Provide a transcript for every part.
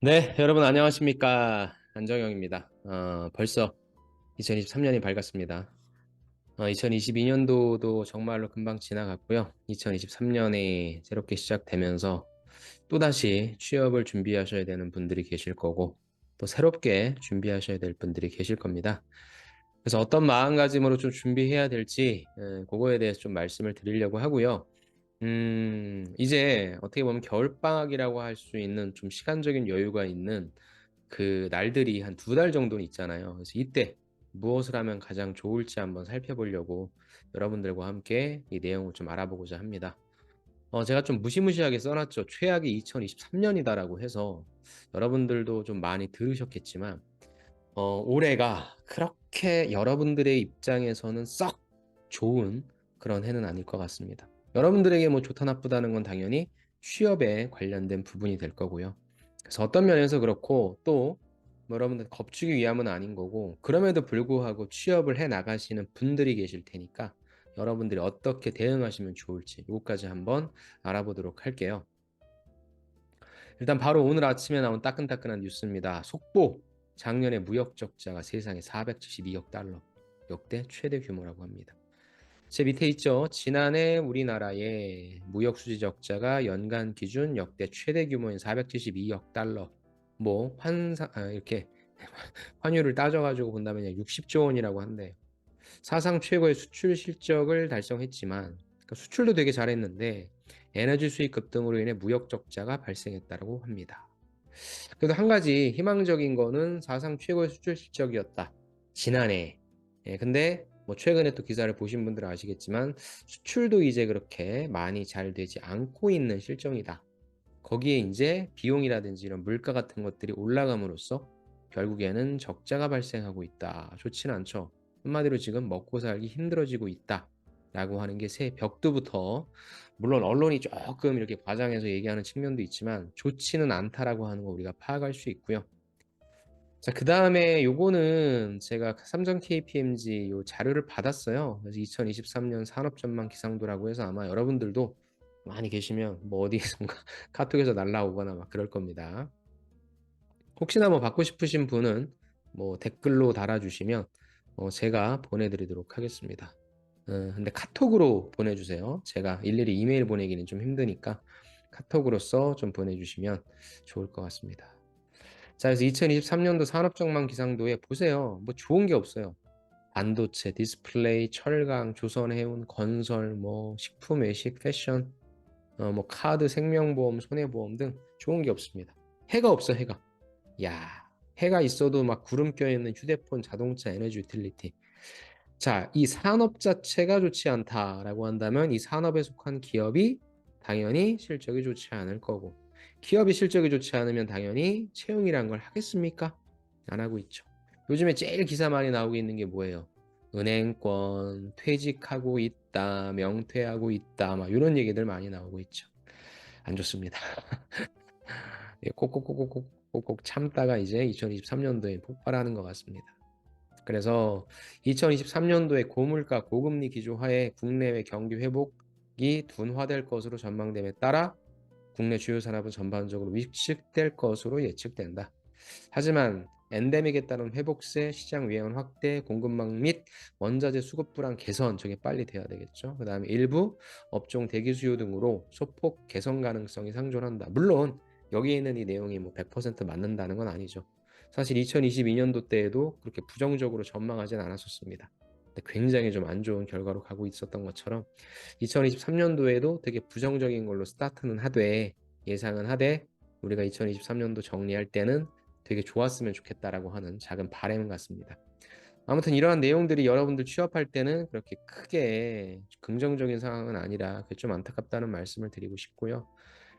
네, 여러분 안녕하십니까? 안정영입니다. 벌써 2023년이 밝았습니다. 2022년도도 정말로 금방 지나갔고요. 2023년에 새롭게 시작되면서 또다시 취업을 준비하셔야 되는 분들이 계실 거고, 또 새롭게 준비하셔야 될 분들이 계실 겁니다. 그래서 어떤 마음가짐으로 좀 준비해야 될지, 그거에 대해서 좀 말씀을 드리려고 하고요. 이제 어떻게 보면 겨울방학이라고 할 수 있는 좀 시간적인 여유가 있는 그 날들이 한 두 달 정도는 있잖아요. 그래서 이때 무엇을 하면 가장 좋을지 한번 살펴보려고 여러분들과 함께 이 내용을 좀 알아보고자 합니다. 제가 좀 무시무시하게 써놨죠. 최악이 2023년이다라고 해서 여러분들도 좀 많이 들으셨겠지만, 올해가 그렇게 여러분들의 입장에서는 썩 좋은 그런 해는 아닐 것 같습니다. 여러분들에게 뭐 좋다 나쁘다는 건 당연히 취업에 관련된 부분이 될 거고요. 그래서 어떤 면에서 그렇고 또뭐 여러분들 겁주기 위함은 아닌 거고, 그럼에도 불구하고 취업을 해 나가시는 분들이 계실 테니까 여러분들이 어떻게 대응하시면 좋을지 이것까지 한번 알아보도록 할게요. 일단 바로 오늘 아침에 나온 따끈따끈한 뉴스입니다. 속보, 작년에 무역 적자가 세상에 472억 달러, 역대 최대 규모라고 합니다. 제 밑에 있죠. 지난해 우리나라의 무역 수지 적자가 연간 기준 역대 최대 규모인 472억 달러. 뭐 이렇게 환율을 따져가지고 본다면 60조 원이라고 한대요. 사상 최고의 수출 실적을 달성했지만, 그러니까 수출도 되게 잘했는데 에너지 수입 급등으로 인해 무역 적자가 발생했다고 합니다. 그래도 한 가지 희망적인 거는 사상 최고의 수출 실적이었다. 지난해. 근데 뭐 최근에 또 기사를 보신 분들은 아시겠지만 수출도 이제 그렇게 많이 잘 되지 않고 있는 실정이다. 거기에 이제 비용이라든지 이런 물가 같은 것들이 올라감으로써 결국에는 적자가 발생하고 있다. 좋지는 않죠. 한마디로 지금 먹고 살기 힘들어지고 있다. 라고 하는 게 새 벽두부터, 물론 언론이 조금 이렇게 과장해서 얘기하는 측면도 있지만 좋지는 않다라고 하는 거 우리가 파악할 수 있고요. 자, 그 다음에 요거는 제가 삼성 KPMG 요 자료를 받았어요. 그래서 2023년 산업전망 기상도라고 해서 아마 여러분들도 많이 계시면 뭐 어디선가 카톡에서 날라오거나 막 그럴 겁니다. 혹시나 뭐 받고 싶으신 분은 뭐 댓글로 달아주시면 제가 보내드리도록 하겠습니다. 근데 카톡으로 보내주세요. 제가 일일이 이메일 보내기는 좀 힘드니까 카톡으로서 좀 보내주시면 좋을 것 같습니다. 자, 그래서 2023년도 산업전망 기상도에 보세요. 뭐 좋은 게 없어요. 반도체, 디스플레이, 철강, 조선해운, 건설, 뭐 식품, 외식, 패션, 뭐 카드, 생명보험, 손해보험 등 좋은 게 없습니다. 해가 없어, 해가. 야, 해가 있어도 막 구름 껴있는 휴대폰, 자동차, 에너지 유틸리티. 자, 이 산업 자체가 좋지 않다라고 한다면 이 산업에 속한 기업이 당연히 실적이 좋지 않을 거고, 기업이 실적이 좋지 않으면 당연히 채용이란 걸 하겠습니까? 안 하고 있죠. 요즘에 제일 기사 많이 나오고 있는 게 뭐예요? 은행권, 퇴직하고 있다, 명퇴하고 있다, 막 이런 얘기들 많이 나오고 있죠. 안 좋습니다. 꼭꼭꼭꼭꼭꼭 참다가 이제 2023년도에 폭발하는 것 같습니다. 그래서 2023년도에 고물가, 고금리 기조하에 국내외 경기 회복이 둔화될 것으로 전망됨에 따라 국내 주요 산업은 전반적으로 위축될 것으로 예측된다. 하지만 엔데믹에 따른 회복세, 시장 외연 확대, 공급망 및 원자재 수급 불안 개선 저게 빨리 돼야 되겠죠. 그 다음에 일부 업종 대기 수요 등으로 소폭 개선 가능성이 상존한다. 물론 여기에 있는 이 내용이 뭐 100% 맞는다는 건 아니죠. 사실 2022년도 때에도 그렇게 부정적으로 전망하진 않았었습니다. 굉장히 좀 안 좋은 결과로 가고 있었던 것처럼 2023년도에도 되게 부정적인 걸로 스타트는 하되, 예상은 하되, 우리가 2023년도 정리할 때는 되게 좋았으면 좋겠다라고 하는 작은 바람 같습니다. 아무튼 이러한 내용들이 여러분들 취업할 때는 그렇게 크게 긍정적인 상황은 아니라 그게 좀 안타깝다는 말씀을 드리고 싶고요.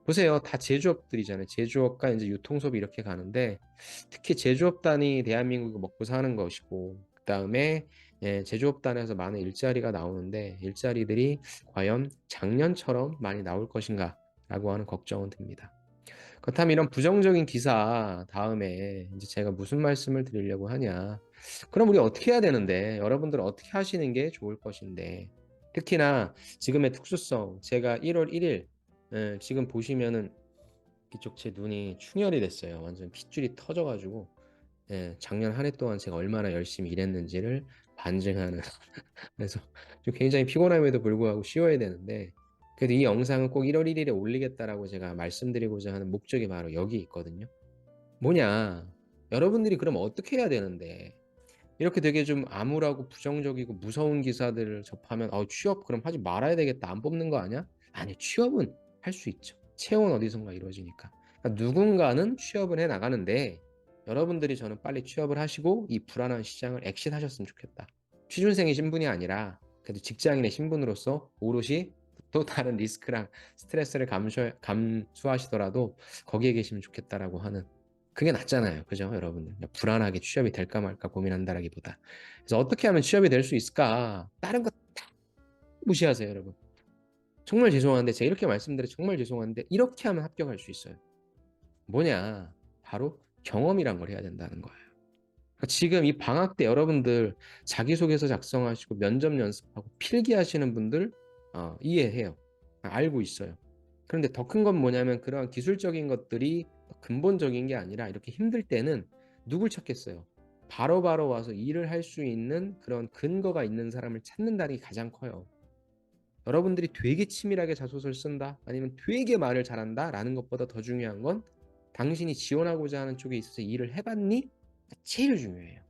보세요. 다 제조업들이잖아요. 제조업과 이제 유통수업이 이렇게 가는데, 특히 제조업단이 대한민국을 먹고 사는 것이고, 그 다음에 제조업단에서 많은 일자리가 나오는데, 일자리들이 과연 작년처럼 많이 나올 것인가 라고 하는 걱정은 듭니다. 그렇다면 이런 부정적인 기사 다음에 이제 제가 무슨 말씀을 드리려고 하냐. 그럼 우리 어떻게 해야 되는데, 여러분들은 어떻게 하시는 게 좋을 것인데, 특히나 지금의 특수성, 제가 1월 1일, 지금 보시면은 이쪽 제 눈이 충혈이 됐어요. 완전 핏줄이 터져 가지고 예, 작년 한 해 동안 제가 얼마나 열심히 일했는지를 반증하는 그래서 좀 굉장히 피곤함에도 불구하고 쉬어야 되는데, 그래도 이 영상은 꼭 1월 1일에 올리겠다라고 제가 말씀드리고자 하는 목적이 바로 여기 있거든요. 뭐냐? 여러분들이 그럼 어떻게 해야 되는데, 이렇게 되게 좀 암울하고 부정적이고 무서운 기사들을 접하면 취업 그럼 하지 말아야 되겠다. 안 뽑는 거 아니야? 아니요. 취업은 할 수 있죠. 채용은 어디선가 이루어지니까. 그러니까 누군가는 취업을 해 나가는데, 여러분들이 저는 빨리 취업을 하시고 이 불안한 시장을 엑싯하셨으면 좋겠다. 취준생의 신분이 아니라 그래도 직장인의 신분으로서 오롯이 또 다른 리스크랑 스트레스를 감수하시더라도 거기에 계시면 좋겠다라고 하는, 그게 낫잖아요. 그죠? 여러분들. 불안하게 취업이 될까 말까 고민한다라기보다. 그래서 어떻게 하면 취업이 될 수 있을까? 다른 거 다 무시하세요, 여러분. 정말 죄송한데, 제가 이렇게 말씀드려 정말 죄송한데, 이렇게 하면 합격할 수 있어요. 뭐냐? 바로 경험이란 걸 해야 된다는 거예요. 그러니까 지금 이 방학 때 여러분들 자기소개서 작성하시고 면접 연습하고 필기하시는 분들 이해해요. 알고 있어요. 그런데 더 큰 건 뭐냐면, 그러한 기술적인 것들이 근본적인 게 아니라 이렇게 힘들 때는 누굴 찾겠어요? 바로바로 와서 일을 할 수 있는 그런 근거가 있는 사람을 찾는다는 게 가장 커요. 여러분들이 되게 치밀하게 자소서를 쓴다, 아니면 되게 말을 잘한다 라는 것보다 더 중요한 건 당신이 지원하고자 하는 쪽에 있어서 일을 해봤니? 제일 중요해요.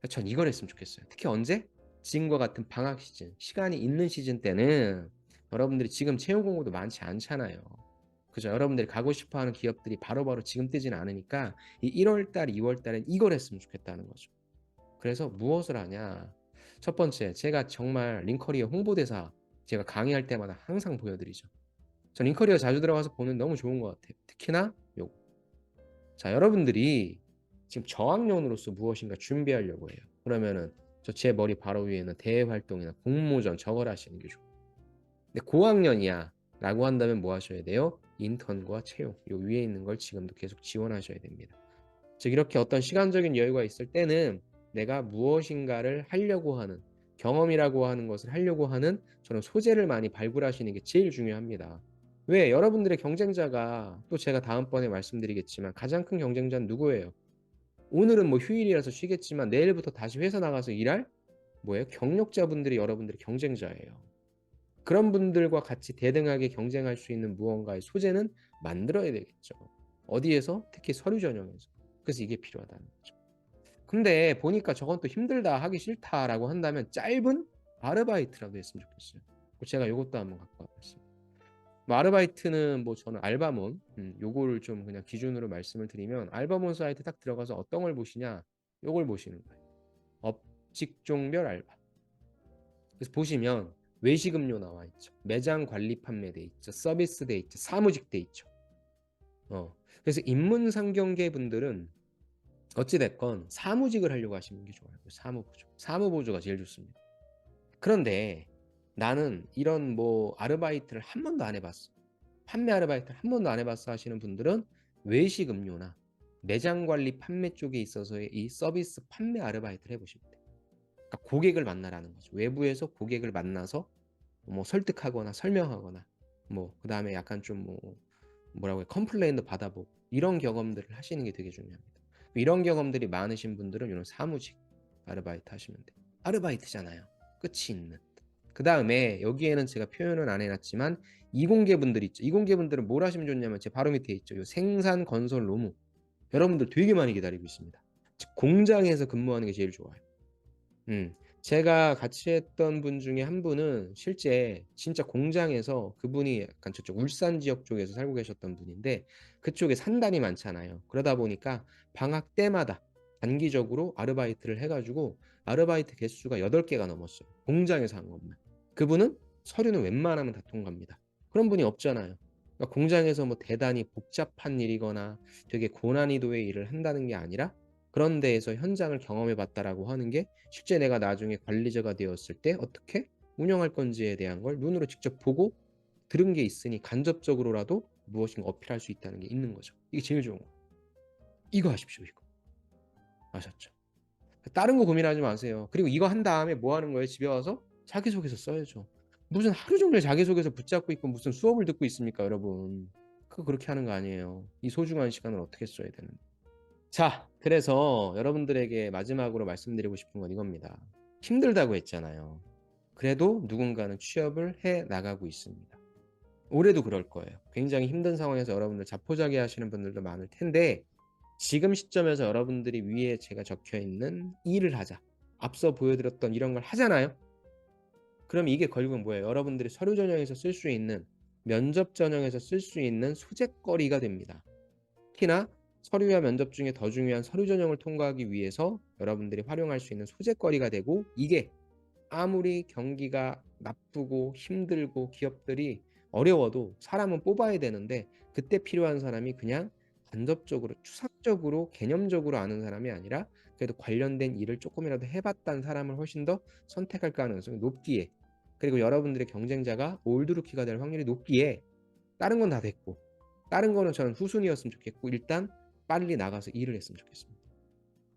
전 이걸 했으면 좋겠어요. 특히 언제? 지금과 같은 방학 시즌, 시간이 있는 시즌 때는 여러분들이 지금 채용 공고도 많지 않잖아요. 그죠? 여러분들이 가고 싶어하는 기업들이 바로바로 지금 뜨지는 않으니까 이 1월 달, 2월 달엔 이걸 했으면 좋겠다는 거죠. 그래서 무엇을 하냐? 첫 번째, 제가 정말 링커리어 홍보대사 제가 강의할 때마다 항상 보여드리죠. 전 링커리어 자주 들어가서 보면 너무 좋은 것 같아요. 특히나 요거. 자, 여러분들이 지금 저학년으로서 무엇인가 준비하려고 해요. 그러면은 저 제 머리 바로 위에 있는 대외활동이나 공모전 저걸 하시는 게 좋아요. 근데 고학년이야 라고 한다면 뭐 하셔야 돼요? 인턴과 채용, 요 위에 있는 걸 지금도 계속 지원하셔야 됩니다. 즉 이렇게 어떤 시간적인 여유가 있을 때는 내가 무엇인가를 하려고 하는, 경험이라고 하는 것을 하려고 하는 저는 소재를 많이 발굴하시는 게 제일 중요합니다. 왜? 여러분들의 경쟁자가, 또 제가 다음번에 말씀드리겠지만 가장 큰 경쟁자는 누구예요? 오늘은 뭐 휴일이라서 쉬겠지만 내일부터 다시 회사 나가서 일할 뭐예요? 경력자분들이 여러분들의 경쟁자예요. 그런 분들과 같이 대등하게 경쟁할 수 있는 무언가의 소재는 만들어야 되겠죠. 어디에서? 특히 서류 전형에서. 그래서 이게 필요하다는 거죠. 근데 보니까 저건 또 힘들다, 하기 싫다라고 한다면 짧은 아르바이트라도 했으면 좋겠어요. 제가 이것도 한번 갖고 와봤습니다. 뭐 아르바이트는 뭐 저는 알바몬, 요거를 좀 그냥 기준으로 말씀을 드리면, 알바몬 사이트 딱 들어가서 어떤 걸 보시냐, 요걸 보시는 거예요. 업직종별 알바. 그래서 보시면 외식음료 나와 있죠. 매장 관리 판매 돼 있죠. 서비스 돼 있죠. 사무직 돼 있죠. 그래서 인문상경계 분들은 어찌됐건 사무직을 하려고 하시는 게 좋아요. 사무보조. 사무보조가 제일 좋습니다. 그런데 나는 이런 뭐 아르바이트를 한 번도 안 해봤어. 판매 아르바이트를 한 번도 안 해봤어 하시는 분들은 외식 음료나 매장 관리 판매 쪽에 있어서의 이 서비스 판매 아르바이트를 해보시면 돼요. 그러니까 고객을 만나라는 거죠. 외부에서 고객을 만나서 뭐 설득하거나 설명하거나, 뭐 그다음에 약간 좀 뭐라고 해, 컴플레인도 받아보고, 이런 경험들을 하시는 게 되게 중요합니다. 이런 경험들이 많으신 분들은 이런 사무직 아르바이트 하시면 돼요. 아르바이트잖아요. 끝이 있는. 그 다음에 여기에는 제가 표현은 안 해놨지만 이공계분들 있죠. 이공계분들은 뭘 하시면 좋냐면 제 바로 밑에 있죠. 요 생산 건설 노무. 여러분들 되게 많이 기다리고 있습니다. 즉 공장에서 근무하는 게 제일 좋아요. 제가 같이 했던 분 중에 한 분은 실제 진짜 공장에서, 그분이 약간 저쪽 울산 지역 쪽에서 살고 계셨던 분인데 그쪽에 산단이 많잖아요. 그러다 보니까 방학 때마다 단기적으로 아르바이트를 해가지고 아르바이트 개수가 8개가 넘었어요. 공장에서 한 것만. 그분은 서류는 웬만하면 다 통과합니다. 그런 분이 없잖아요. 그러니까 공장에서 뭐 대단히 복잡한 일이거나 되게 고난이도의 일을 한다는 게 아니라 그런 데에서 현장을 경험해 봤다라고 하는 게 실제 내가 나중에 관리자가 되었을 때 어떻게 운영할 건지에 대한 걸 눈으로 직접 보고 들은 게 있으니 간접적으로라도 무엇인가 어필할 수 있다는 게 있는 거죠. 이게 제일 좋은 거예요. 이거 하십시오, 이거. 아셨죠? 다른 거 고민하지 마세요. 그리고 이거 한 다음에 뭐 하는 거예요? 집에 와서 자기소개서 써야죠. 무슨 하루 종일 자기소개서 붙잡고 있고 무슨 수업을 듣고 있습니까, 여러분? 그렇게 하는 거 아니에요. 이 소중한 시간을 어떻게 써야 되는데. 자, 그래서 여러분들에게 마지막으로 말씀드리고 싶은 건 이겁니다. 힘들다고 했잖아요. 그래도 누군가는 취업을 해 나가고 있습니다. 올해도 그럴 거예요. 굉장히 힘든 상황에서 여러분들 자포자기하시는 분들도 많을 텐데 지금 시점에서 여러분들이 위에 제가 적혀 있는 일을 하자. 앞서 보여드렸던 이런 걸 하잖아요. 그럼 이게 결국은 뭐예요? 여러분들이 서류 전형에서 쓸 수 있는 면접 전형에서 쓸 수 있는 소재거리가 됩니다. 특히나 서류와 면접 중에 더 중요한 서류 전형을 통과하기 위해서 여러분들이 활용할 수 있는 소재거리가 되고 이게 아무리 경기가 나쁘고 힘들고 기업들이 어려워도 사람은 뽑아야 되는데 그때 필요한 사람이 그냥 간접적으로 추상적으로 개념적으로 아는 사람이 아니라 그래도 관련된 일을 조금이라도 해봤다는 사람을 훨씬 더 선택할 가능성이 높기에 그리고 여러분들의 경쟁자가 올드루키가 될 확률이 높기에 다른 건 다 됐고 다른 거는 저는 후순위였으면 좋겠고 일단 빨리 나가서 일을 했으면 좋겠습니다.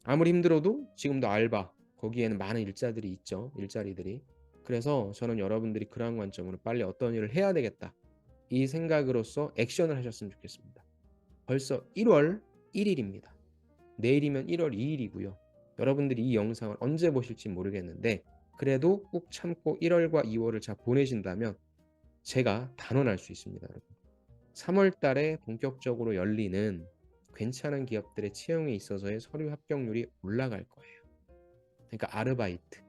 아무리 힘들어도 지금도 알바 거기에는 많은 일자들이 있죠. 일자리들이. 그래서 저는 여러분들이 그러한 관점으로 빨리 어떤 일을 해야 되겠다. 이 생각으로서 액션을 하셨으면 좋겠습니다. 벌써 1월 1일입니다. 내일이면 1월 2일이고요. 여러분들이 이 영상을 언제 보실지 모르겠는데 그래도 꾹 참고 1월과 2월을 잘 보내신다면 제가 단언할 수 있습니다. 여러분. 3월 달에 본격적으로 열리는 괜찮은 기업들의 채용에 있어서의 서류 합격률이 올라갈 거예요. 그러니까 아르바이트,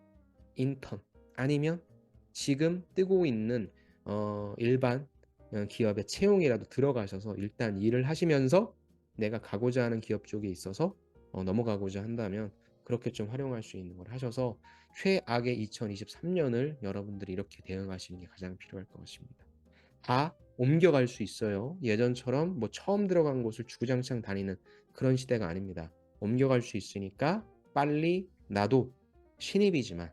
인턴 아니면 지금 뜨고 있는 일반 기업의 채용이라도 들어가셔서 일단 일을 하시면서 내가 가고자 하는 기업 쪽에 있어서 넘어가고자 한다면 그렇게 좀 활용할 수 있는 걸 하셔서 최악의 2023년을 여러분들이 이렇게 대응하시는 게 가장 필요할 것 같습니다. 다 옮겨갈 수 있어요. 예전처럼 뭐 처음 들어간 곳을 주구장창 다니는 그런 시대가 아닙니다. 옮겨갈 수 있으니까 빨리 나도 신입이지만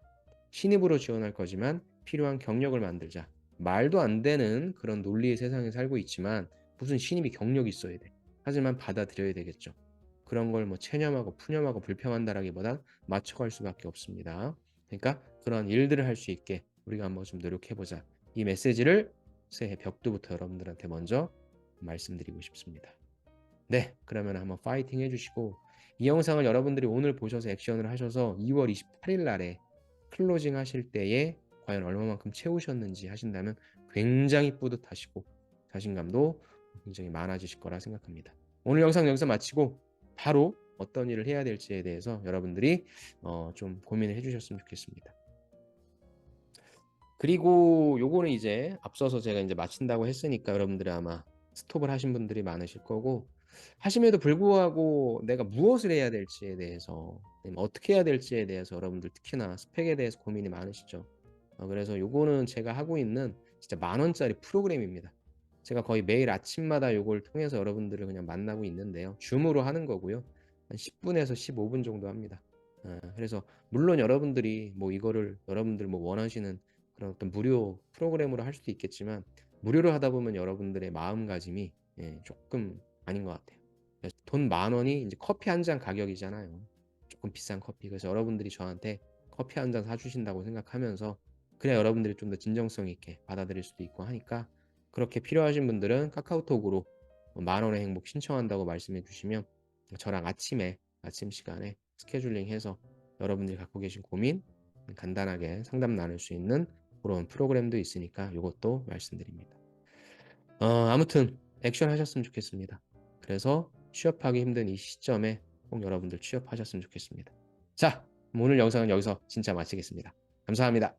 신입으로 지원할 거지만 필요한 경력을 만들자. 말도 안 되는 그런 논리의 세상에 살고 있지만 무슨 신입이 경력이 있어야 돼. 하지만 받아들여야 되겠죠. 그런 걸 뭐 체념하고 푸념하고 불평한다라기보단 맞춰갈 수밖에 없습니다. 그러니까 그런 일들을 할 수 있게 우리가 한번 좀 노력해보자. 이 메시지를 새해 벽두부터 여러분들한테 먼저 말씀드리고 싶습니다. 네, 그러면 한번 파이팅 해주시고 이 영상을 여러분들이 오늘 보셔서 액션을 하셔서 2월 28일 날에 클로징 하실 때에 과연 얼마만큼 채우셨는지 하신다면 굉장히 뿌듯하시고 자신감도 굉장히 많아지실 거라 생각합니다. 오늘 영상 여기서 마치고 바로 어떤 일을 해야 될지에 대해서 여러분들이 좀 고민을 해주셨으면 좋겠습니다. 그리고 요거는 이제 앞서서 제가 이제 마친다고 했으니까 여러분들이 아마 스톱을 하신 분들이 많으실 거고 하심에도 불구하고 내가 무엇을 해야 될지에 대해서 어떻게 해야 될지에 대해서 여러분들 특히나 스펙에 대해서 고민이 많으시죠. 그래서 요거는 제가 하고 있는 진짜 10,000원짜리 프로그램입니다. 제가 거의 매일 아침마다 요걸 통해서 여러분들을 그냥 만나고 있는데요. 줌으로 하는 거고요. 한 10분에서 15분 정도 합니다. 그래서 물론 여러분들이 뭐 이거를 여러분들 뭐 원하시는 그런 어떤 무료 프로그램으로 할 수도 있겠지만 무료로 하다 보면 여러분들의 마음가짐이 조금 아닌 것 같아요. 그래서 돈 10,000원이 이제 커피 한 잔 가격이잖아요. 조금 비싼 커피. 그래서 여러분들이 저한테 커피 한 잔 사주신다고 생각하면서 그래야 여러분들이 좀 더 진정성 있게 받아들일 수도 있고 하니까 그렇게 필요하신 분들은 카카오톡으로 10,000원의 행복 신청한다고 말씀해 주시면 저랑 아침 시간에 스케줄링 해서 여러분들이 갖고 계신 고민 간단하게 상담 나눌 수 있는 그런 프로그램도 있으니까 이것도 말씀드립니다. 아무튼 액션 하셨으면 좋겠습니다. 그래서 취업하기 힘든 이 시점에 꼭 여러분들 취업하셨으면 좋겠습니다. 자, 오늘 영상은 여기서 진짜 마치겠습니다. 감사합니다.